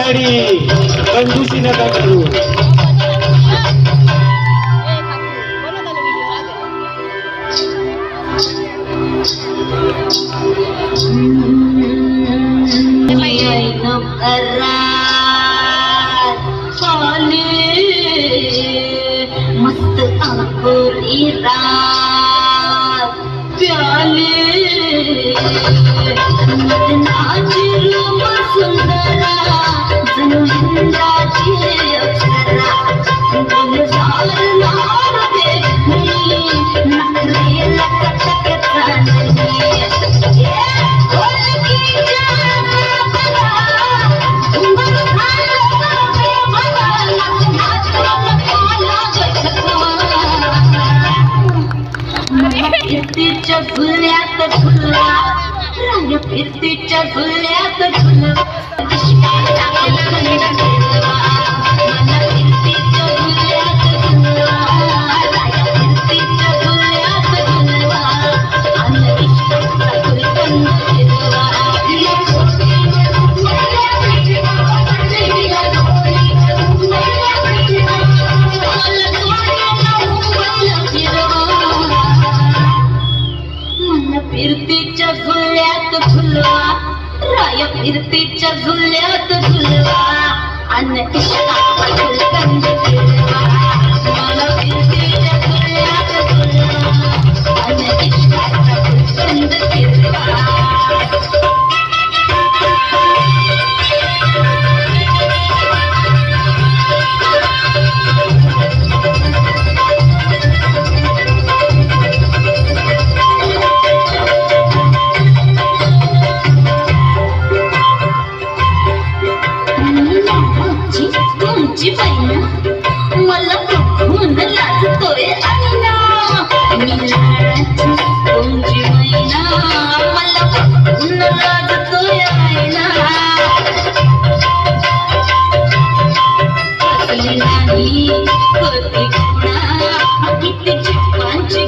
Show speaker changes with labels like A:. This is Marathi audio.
A: दाढी कंजूसी नका करू.
B: मस्त आंखोरी रात प्याले नाची रूप सुंदरा जणू इंद्राची अप्सरा गुलजार नार देखणी नखरेला कटक चांदणी फिरतीच्या झुल्यात झुलवा रंग फिरतीच्या झुल्यात झुलवा मला फिरतीच्या झुल्यात झुलवा फिरतीच्या झुल्यात झुलवा आणि इष्टाचा गुलकंद फिरवा फिरतीच्या झुल्यात झुलवा राय फिरतीच्या झुल्यात झुलवा अन इष्टाचा गुलकंद फिरवा मला फिरतीच्या झुल्यात झुलवा अन इष्टाचा गुलकंद फिरवा तुमची बहीण मला बघून लाजतोय आईना मी लाडाची तुमची बहीण मला बघून लाजतोय आईना असली नाही कधी कुणा किती चिप्पांची